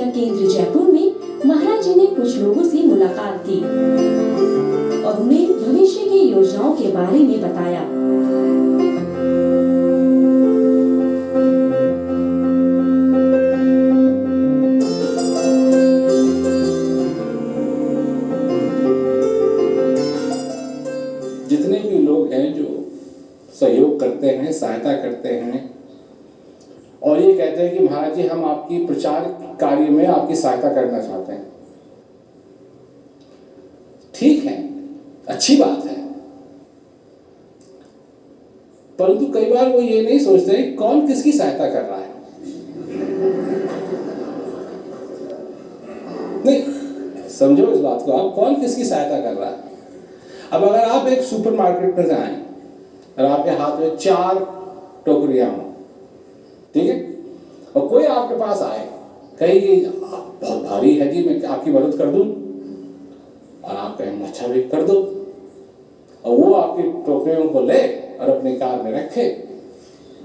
केंद्र जयपुर में महाराज जी ने कुछ लोगों से मुलाकात की और उन्हें भविष्य की योजनाओं के बारे में बताया। जितने भी लोग हैं जो सहयोग करते हैं, सहायता करते हैं और ये कहते हैं कि महाराज जी हम आपकी प्रचार कार्य में आपकी सहायता करना चाहते हैं, ठीक है, अच्छी बात है, परंतु कई बार वो ये नहीं सोचते कौन किसकी सहायता कर रहा है। नहीं, समझो इस बात को, आप कौन किसकी सहायता कर रहा है। अब अगर आप एक सुपरमार्केट में जाएं और आपके हाथ में 4 टोकरियां हो, ठीक है, और कोई आपके पास आए कहे कि बहुत भारी है जी, मैं आपकी मदद कर दूं, और आप कहें अच्छा भी कर दो, और वो आपकी टोकरियों को ले और अपनी कार में रखे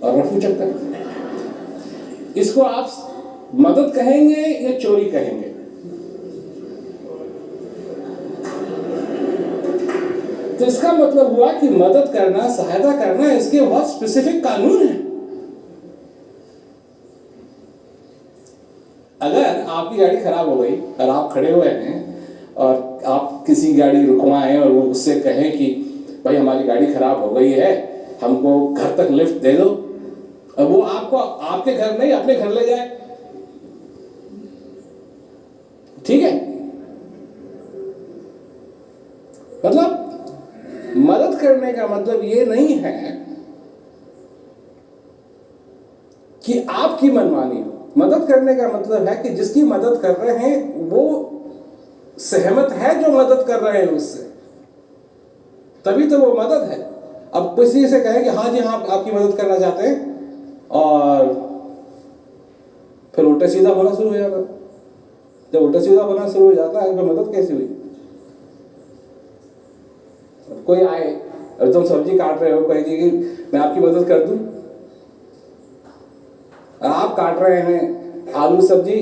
और रफू चक्कर। इसको आप मदद कहेंगे या चोरी कहेंगे? तो इसका मतलब हुआ कि मदद करना, सहायता करना, इसके बहुत स्पेसिफिक कानून हैं। अगर आपकी गाड़ी खराब हो गई और आप खड़े हुए हैं और आप किसी गाड़ी रुकवाएं और वो उससे कहें कि भाई हमारी गाड़ी खराब हो गई है, हमको घर तक लिफ्ट दे दो, और वो आपको आपके घर नहीं अपने घर ले जाए, ठीक है, मतलब मदद करने का मतलब ये नहीं है कि आपकी मनमानी हो। मदद करने का मतलब है कि जिसकी मदद कर रहे हैं वो सहमत है जो मदद कर रहे हैं उससे, तभी तो वो मदद है। अब किसी से कहें कि हाँ जी हाँ आपकी मदद करना चाहते हैं और फिर उल्टा सीधा होना शुरू हो जाता है। जब उल्टा सीधा होना शुरू हो जाता है तो मदद कैसे हुई? कोई आए और तुम सब्जी काट रहे हो, कहेगी कि मैं आपकी मदद कर दूं, आप काट रहे हैं आलू सब्जी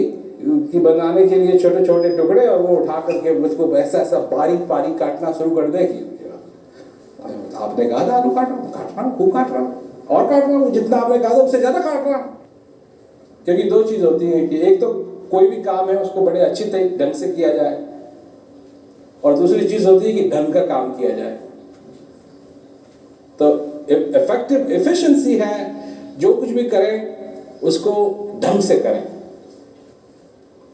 की बनाने के लिए छोटे छोटे टुकड़े, और वो उठा करके उसको ऐसा ऐसा बारीक बारीक काटना शुरू कर देगी। आपने कहा था आलू काट रहा हूं, खूब काट रहा हूं, और काट रहा हूं, जितना आपने कहा था उससे ज्यादा काट रहा हूं। क्योंकि 2 चीज होती है कि एक तो कोई भी काम है उसको बड़े अच्छी ढंग से किया जाए, और दूसरी चीज होती है कि ढंग का काम किया जाए। तो इफेक्टिव एफिशिएंसी है जो कुछ भी करें उसको ढंग से करें,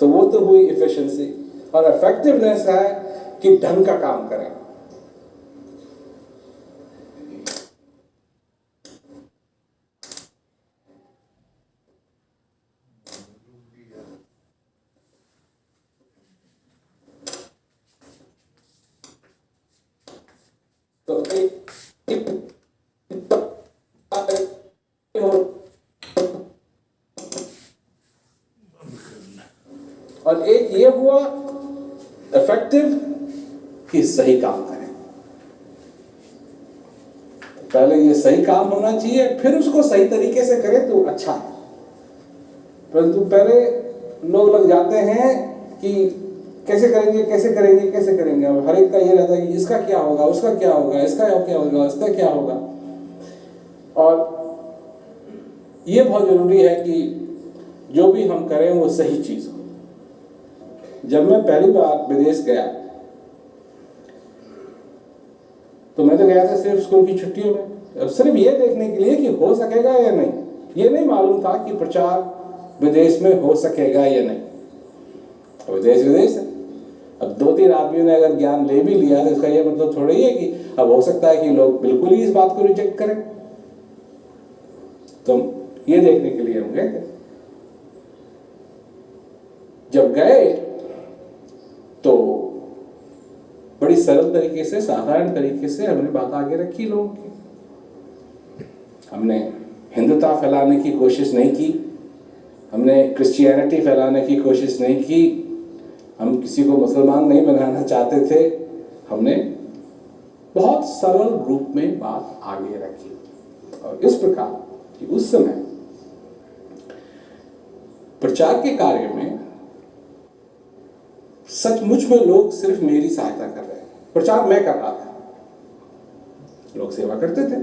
तो वो तो हुई एफिशिएंसी। और इफेक्टिवनेस है कि ढंग का काम करें। तो और एक ये हुआ इफेक्टिव कि सही काम करें। पहले ये सही काम होना चाहिए, फिर उसको सही तरीके से करें तो अच्छा है। परंतु पहले लोग लग जाते हैं कि कैसे करेंगे कैसे करेंगे कैसे करेंगे, और हर एक का ये रहता है कि इसका क्या होगा, उसका क्या होगा, इसका क्या होगा, इसका क्या होगा। और ये बहुत जरूरी है कि जो भी हम करें वो सही चीज हो। जब मैं पहली बार विदेश गया तो मैं तो गया था सिर्फ स्कूल की छुट्टियों में, और सिर्फ ये देखने के लिए कि हो सकेगा या नहीं। ये नहीं मालूम था कि प्रचार विदेश में हो सकेगा या नहीं। विदेश विदेश है। अब 2-3 आदमियों ने अगर ज्ञान ले भी लिया तो इसका ये मतलब थोड़ा ही है कि अब हो सकता है कि लोग बिल्कुल ही इस बात को रिजेक्ट करें। तो ये देखने के लिए हम गए थे। जब गए तो बड़ी सरल तरीके से, साधारण तरीके से हमने बात आगे रखी लोगों की। हमने हिंदुता फैलाने की कोशिश नहीं की, हमने क्रिश्चियनिटी फैलाने की कोशिश नहीं की, हम किसी को मुसलमान नहीं बनाना चाहते थे। हमने बहुत सरल रूप में बात आगे रखी, और इस प्रकार कि उस समय प्रचार के कार्य में सचमुच में लोग सिर्फ मेरी सहायता कर रहे हैं, प्रचार मैं कर रहा था, लोग सेवा करते थे,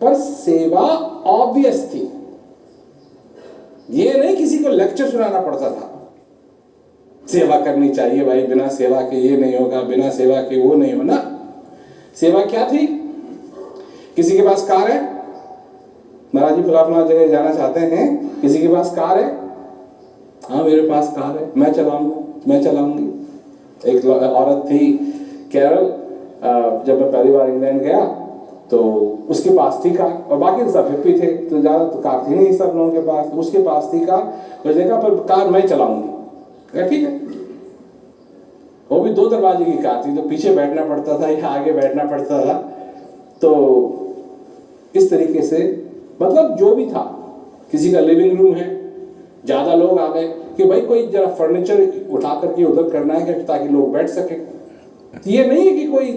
पर सेवा ऑब्वियस थी। ये नहीं किसी को लेक्चर सुनाना पड़ता था, सेवा करनी चाहिए भाई, बिना सेवा के ये नहीं होगा, बिना सेवा के वो नहीं होना। सेवा क्या थी? किसी के पास कार है, महाराज जी फलाना जगह जाना चाहते हैं, किसी के पास कार है, हाँ मेरे पास कार है, मैं चलाऊंगा, मैं चलाऊंगी। एक औरत थी केरल, जब मैं पहली बार इंग्लैंड गया तो उसके पास थी कार, और बाकी सब हिप्पी थे तो ज़्यादा तो कार थी नहीं सब लोगों के पास, उसके पास थी कार। उसने कहा पर कार मैं चलाऊंगी। ठीक है, वो भी 2 दरवाजे की कार थी, तो पीछे बैठना पड़ता था या आगे बैठना पड़ता था। तो इस तरीके से मतलब जो भी था, किसी का लिविंग रूम है, ज़्यादा लोग आ गए कि भाई कोई जरा फर्नीचर उठा करके उधर करना है ताकि लोग बैठ सके। ये नहीं है कि कोई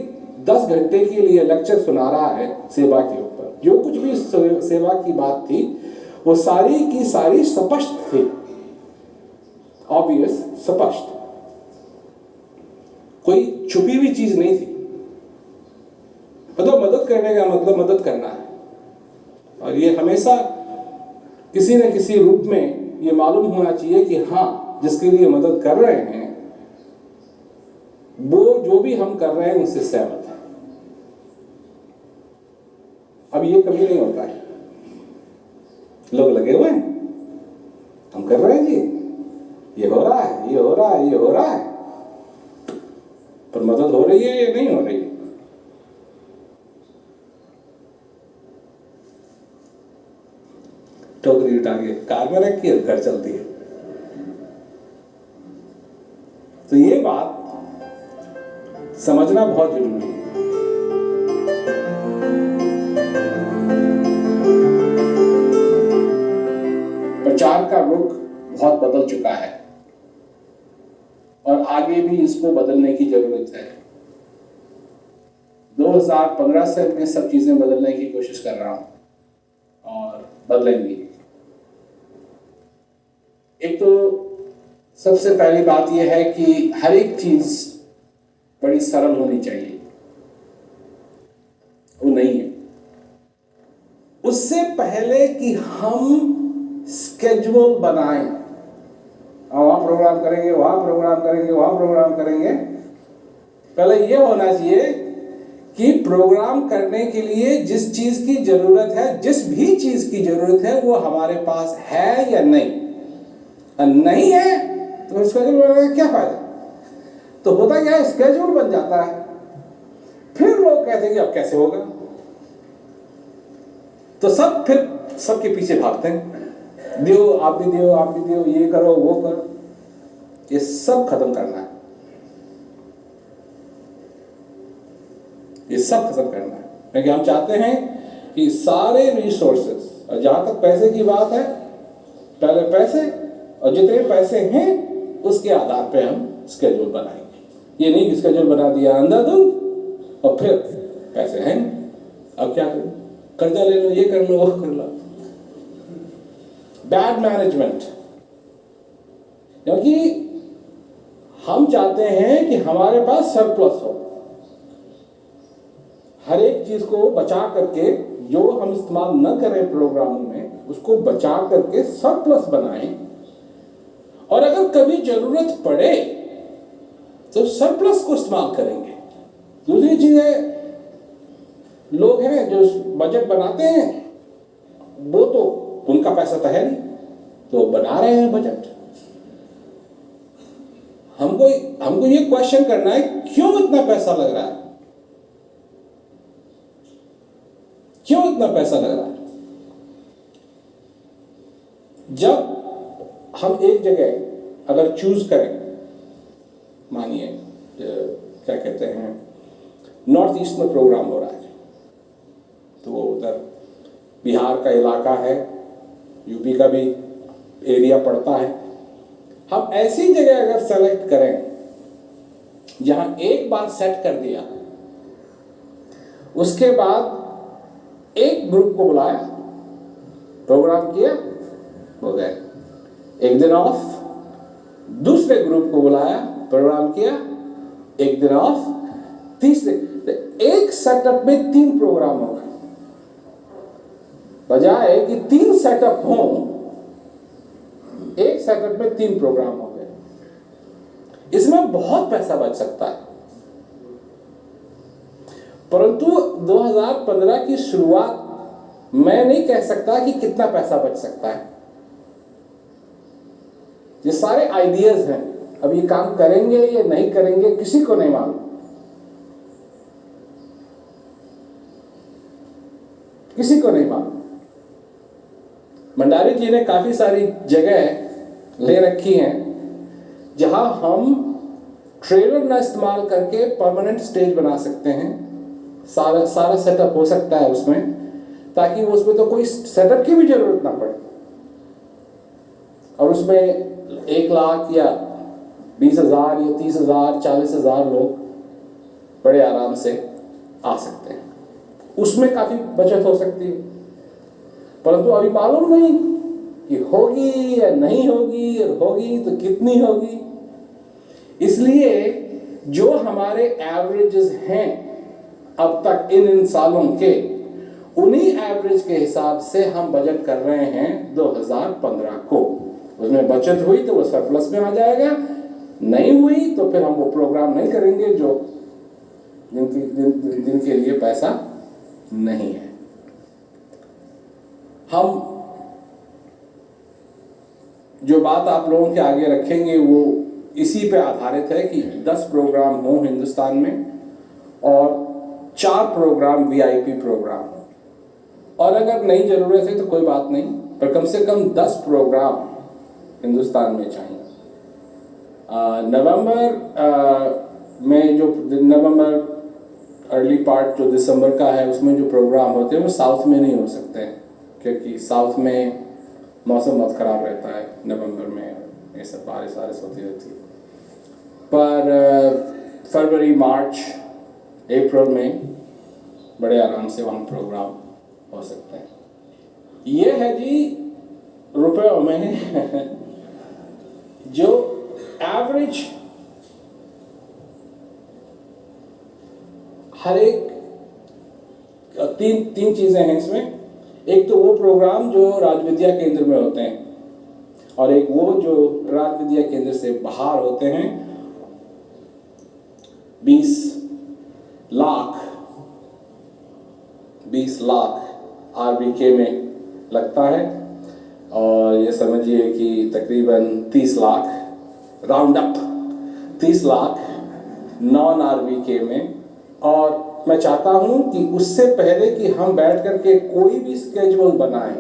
10 घंटे के लिए लेक्चर सुना रहा है सेवा के ऊपर। जो कुछ भी सेवा की बात थी वो सारी की सारी स्पष्ट थी, ऑब्वियस, स्पष्ट, कोई छुपी हुई चीज नहीं थी। मतलब मदद करने का मतलब मदद करना है, और ये हमेशा किसी न किसी रूप में ये मालूम होना चाहिए कि हाँ, जिसके लिए मदद कर रहे हैं वो जो भी हम कर रहे हैं उससे सहमत है। अब ये कभी नहीं होता है, लोग लगे हुए हैं, हम कर रहे हैं जी, ये हो रहा है, ये हो रहा है, ये हो रहा है, पर मदद हो रही है या नहीं हो रही है? टोकरी उठा के कार में रखी है, घर चलती है। तो ये बात समझना बहुत जरूरी है। प्रचार का रुख बहुत बदल चुका है और आगे भी इसको बदलने की जरूरत है। 2015 से मैं सब चीजें बदलने की कोशिश कर रहा हूं और बदलेंगी। एक तो सबसे पहली बात यह है कि हर एक चीज बड़ी सरल होनी चाहिए, वो नहीं है। उससे पहले कि हम स्केड्यूल बनाएं, वहां प्रोग्राम करेंगे, वहां प्रोग्राम करेंगे, वहां प्रोग्राम करेंगे, पहले यह होना चाहिए कि प्रोग्राम करने के लिए जिस चीज की जरूरत है, जिस भी चीज की जरूरत है, वो हमारे पास है या नहीं। नहीं है तो स्केड्यूल बनाने का क्या फायदा? तो होता क्या है, स्केड्यूल बन जाता है, फिर लोग कहते हैं कि अब कैसे होगा, तो सब फिर सबके पीछे भागते हैं, दियो आप भी दियो, आप भी दियो, ये करो वो करो। ये सब खत्म करना है, ये सब खत्म करना है, क्योंकि हम चाहते हैं कि सारे रिसोर्सेस, और जहां तक पैसे की बात है, पहले पैसे, और जितने पैसे हैं उसके आधार पे हम स्केड्यूल बनाएंगे। ये नहीं कि स्केड्यूल बना दिया अंधाधुंध और फिर पैसे हैं, अब क्या करूं, कर्जा ले लो, ये कर लो, वो कर लो। बैड मैनेजमेंट, क्योंकि हम चाहते हैं कि हमारे पास सरप्लस हो, हर एक चीज को बचा करके, जो हम इस्तेमाल न करें प्रोग्रामों में उसको बचा करके सरप्लस बनाएं, और अगर कभी जरूरत पड़े तो सरप्लस को इस्तेमाल करेंगे। दूसरी चीज है, लोग हैं जो बजट बनाते हैं, वो तो उनका पैसा तो है नहीं, तो बना रहे हैं बजट। हमको ये क्वेश्चन करना है, क्यों इतना पैसा लग रहा है, क्यों इतना पैसा लग रहा है? जब हम एक जगह अगर चूज करें, मानिए क्या कहते हैं, नॉर्थ ईस्ट में प्रोग्राम हो रहा है, तो वो उधर बिहार का इलाका है, यूपी का भी एरिया पड़ता है। हम ऐसी जगह अगर सेलेक्ट करें जहां एक बार सेट कर दिया, उसके बाद एक ग्रुप को बुलाया, प्रोग्राम किया, हो गए, एक दिन ऑफ, दूसरे ग्रुप को बुलाया, प्रोग्राम किया, एक दिन ऑफ, तीसरे, एक सेटअप में 3 प्रोग्राम हो गए, बजाय कि 3 सेटअप हो, एक सेटअप में 3 प्रोग्राम हो गए। इसमें बहुत पैसा बच सकता है, परंतु 2015 की शुरुआत मैं नहीं कह सकता कि कितना पैसा बच सकता है। ये सारे आइडियाज हैं, अब ये काम करेंगे या नहीं करेंगे किसी को नहीं मालूम, किसी को नहीं मालूम। भंडारी जी ने काफी सारी जगह ले रखी हैं जहां हम ट्रेलर ना इस्तेमाल करके परमानेंट स्टेज बना सकते हैं। सारा सेटअप हो सकता है उसमें, ताकि उसमें तो कोई सेटअप की भी जरूरत ना पड़े, और उसमें 1 लाख या 20,000 या 30,000 40,000 लोग बड़े आराम से आ सकते हैं। उसमें काफी बचत हो सकती है, परंतु अभी मालूम नहीं कि होगी या नहीं होगी, और होगी तो कितनी होगी। इसलिए जो हमारे एवरेजेस हैं अब तक इन सालों के, उन्हीं एवरेज के हिसाब से हम बजट कर रहे हैं 2015 को। उसमें बचत हुई तो वो सरप्लस में आ जाएगा, नहीं हुई तो फिर हम वो प्रोग्राम नहीं करेंगे जो जिनके लिए पैसा नहीं है। हम जो बात आप लोगों के आगे रखेंगे वो इसी पे आधारित है कि 10 प्रोग्राम हो हिंदुस्तान में और 4 प्रोग्राम वीआईपी प्रोग्राम हो, और अगर नहीं जरूरत है तो कोई बात नहीं, पर कम से कम 10 प्रोग्राम हिंदुस्तान में चाहिए। नवंबर में जो नवंबर अर्ली पार्ट जो दिसंबर का है, उसमें जो प्रोग्राम होते हैं वो साउथ में नहीं हो सकते हैं, क्योंकि साउथ में मौसम बहुत ख़राब रहता है नवंबर में, ये सब बारिश होती रहती है। पर फरवरी, मार्च, अप्रैल में बड़े आराम से वहाँ प्रोग्राम हो सकते हैं। ये है जी रुपयों में जो एवरेज हर एक तीन चीज़ें हैं इसमें। एक तो वो प्रोग्राम जो राज्य विद्या केंद्र में होते हैं, और एक वो जो राज्य विद्या केंद्र से बाहर होते हैं। 20 लाख आरबीके में लगता है, और ये समझिए कि तकरीबन 30 lakh round up 30 lakh non RBK में। और मैं चाहता हूं कि उससे पहले कि हम बैठ करके कोई भी स्केड्यूल बनाएं,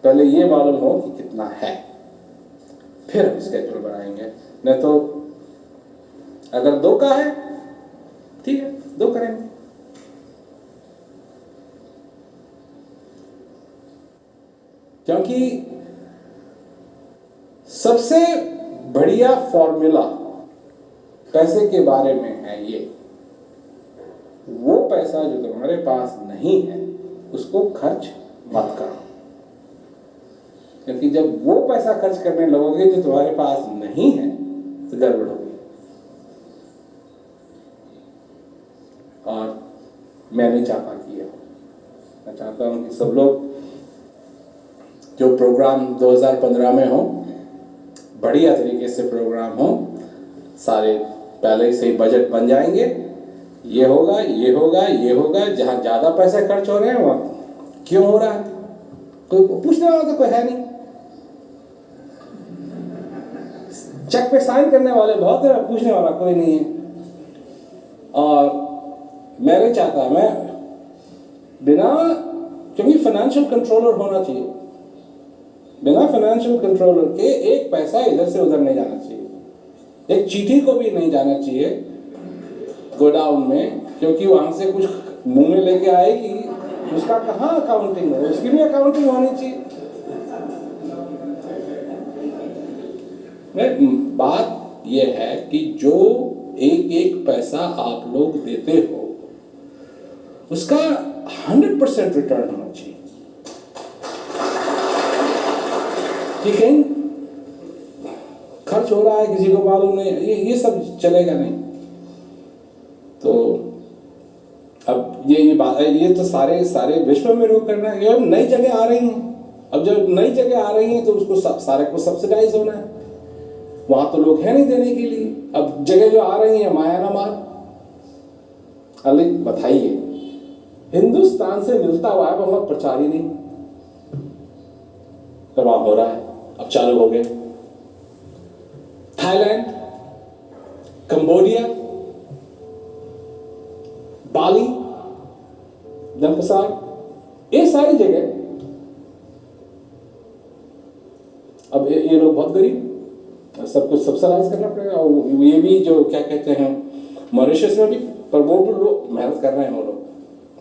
पहले ये मालूम हो कि कितना है, फिर हम स्केड्यूल बनाएंगे। नहीं तो अगर 2 का है ठीक है, 2 करेंगे। क्योंकि सबसे बढ़िया फॉर्मूला पैसे के बारे में है ये, वो पैसा जो तुम्हारे पास नहीं है उसको खर्च मत करो, क्योंकि जब वो पैसा खर्च करने लगोगे जो तुम्हारे पास नहीं है तो गड़बड़ होगी। और मैं नहीं चाहता कि ये हो। मैं चाहता हूं कि सब लोग जो प्रोग्राम 2015 में हो, बढ़िया तरीके से प्रोग्राम हो, सारे पहले से ही बजट बन जाएंगे। ये होगा, ये होगा, ये होगा। जहाँ ज़्यादा पैसे खर्च हो रहे हैं वहाँ क्यों हो रहा है, कोई पूछने वाला तो कोई है नहीं। चेक पे साइन करने वाले बहुत है, पूछने वाला कोई नहीं है। और मैं नहीं चाहता, मैं बिना, क्योंकि फाइनेंशियल कंट्रोलर होना चाहिए, बिना फाइनेंशियल कंट्रोलर के एक पैसा इधर से उधर नहीं जाना चाहिए, एक चीटी को भी नहीं जाना चाहिए गोडाउन में, क्योंकि वहां से कुछ मुंह में लेके आएगी, उसका कहाँ अकाउंटिंग है, उसकी भी अकाउंटिंग होनी चाहिए। बात यह है कि जो एक एक पैसा आप लोग देते हो उसका 100% रिटर्न होना चाहिए। ठीक है, खर्च हो रहा है किसी को मालूम नहीं, ये सब चलेगा नहीं। तो अब ये तो सारे विश्व में रोक करना है। अब नई जगह आ रही हैं, अब जब नई जगह आ रही हैं तो उसको सारे को सब्सिडाइज होना है। वहां तो लोग हैं नहीं देने के लिए। अब जगह जो आ रही है माया ना मार। अली बताइए, हिंदुस्तान से मिलता हुआ है बहुत प्रचार ही नहीं, पर वहां हो रहा है, अब चालू हो गए। थाईलैंड, कंबोडिया, बाली, जनपसार, ये सारी जगह। अब ये लोग बहुत गरीब, सब कुछ सब्सिडाइज करना पड़ेगा। और ये भी जो क्या कहते हैं मॉरिशस में भी, पर वो भी लोग मेहनत कर रहे हैं, वो लोग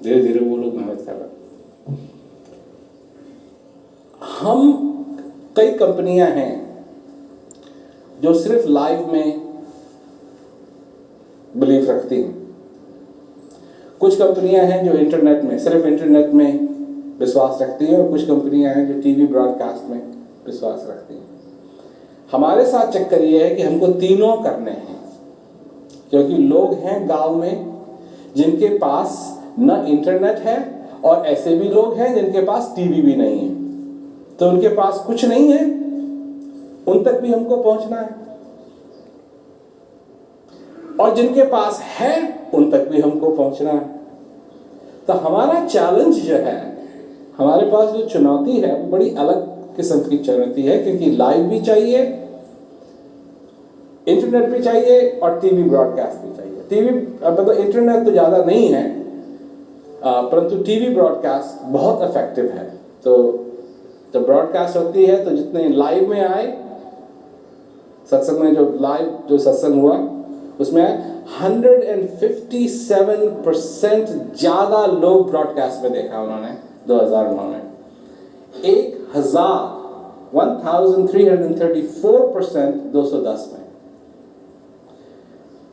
धीरे धीरे वो लोग मेहनत कर रहे हैं। हम कई कंपनियां हैं जो सिर्फ लाइव में बिलीव रखती हैं, कुछ कंपनियां हैं जो इंटरनेट में, सिर्फ इंटरनेट में विश्वास रखती हैं, और कुछ कंपनियां हैं जो टीवी ब्रॉडकास्ट में विश्वास रखती हैं। हमारे साथ चक्कर ये है कि हमको तीनों करने हैं, क्योंकि लोग हैं गांव में जिनके पास न इंटरनेट है, और ऐसे भी लोग हैं जिनके पास टीवी भी नहीं है, तो उनके पास कुछ नहीं है, उन तक भी हमको पहुंचना है। और जिनके पास है उन तक भी हमको पहुंचना है। तो हमारा चैलेंज जो है, हमारे पास जो चुनौती है वो बड़ी अलग किस्म की चुनौती है, क्योंकि लाइव भी चाहिए, इंटरनेट भी चाहिए, और टीवी ब्रॉडकास्ट भी चाहिए। टीवी मतलब इंटरनेट तो ज़्यादा नहीं है, परंतु टीवी ब्रॉडकास्ट बहुत इफेक्टिव है। तो जब ब्रॉडकास्ट होती है तो जितने लाइव में आए, सत्संग में जो सत्संग हुआ उसमें 157% ज़्यादा लोग ब्रॉडकास्ट में देखा उन्होंने 2009 में। 1334% 210 में,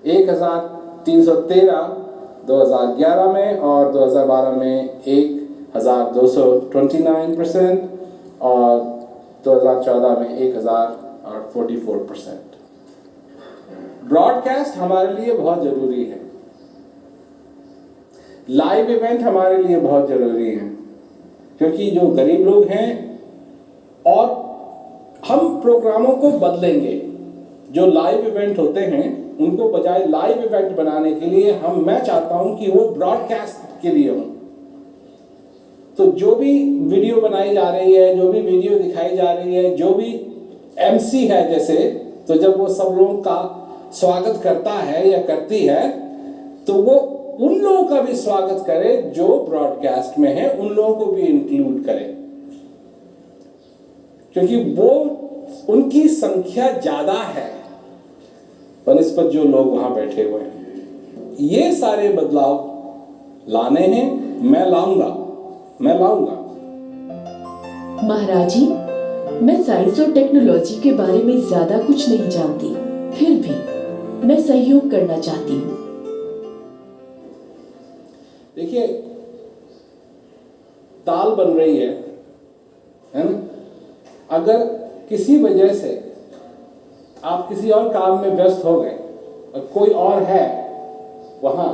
1313 2011 में, और 2012 में 1229%, और 2014 में 1044%। ब्रॉडकास्ट हमारे लिए बहुत जरूरी है, लाइव इवेंट हमारे लिए बहुत जरूरी है, क्योंकि जो गरीब लोग हैं, और हम प्रोग्रामों को बदलेंगे। जो लाइव इवेंट होते हैं उनको बजाय लाइव इवेंट बनाने के लिए मैं चाहता हूं कि वो ब्रॉडकास्ट के लिए हो। तो जो भी वीडियो बनाई जा रही है, जो भी वीडियो दिखाई जा रही है, जो भी एमसी है जैसे, तो जब वो सब लोगों का स्वागत करता है या करती है, तो वो उन लोगों का भी स्वागत करे जो ब्रॉडकास्ट में है, उन लोगों को भी इंक्लूड करे, क्योंकि वो उनकी संख्या ज्यादा है बनिस्बत जो लोग वहां बैठे हुए हैं। ये सारे बदलाव लाने हैं, मैं लाऊंगा। महाराज जी, मैं साइंस और टेक्नोलॉजी के बारे में ज्यादा कुछ नहीं जानती, फिर भी मैं सहयोग करना चाहती हूँ। देखिए, दाल बन रही है ना? अगर किसी वजह से आप किसी और काम में व्यस्त हो गए और कोई और है वहां,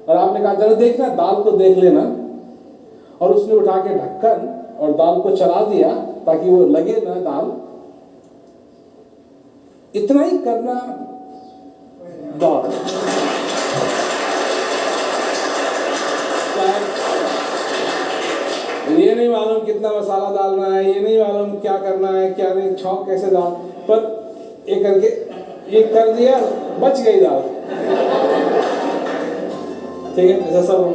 और आपने कहा जरा देखना, दाल को देख लेना, और उसने उठा के ढक्कन और दाल को चला दिया ताकि वो लगे ना दाल, इतना ही करना बहुत। ये नहीं मालूम कितना मसाला डालना है, ये नहीं मालूम क्या करना है, क्या नहीं, छौंक कैसे डाल, पर ये करके ये कर दिया, बच गई दाल। ठीक है, ऐसा सब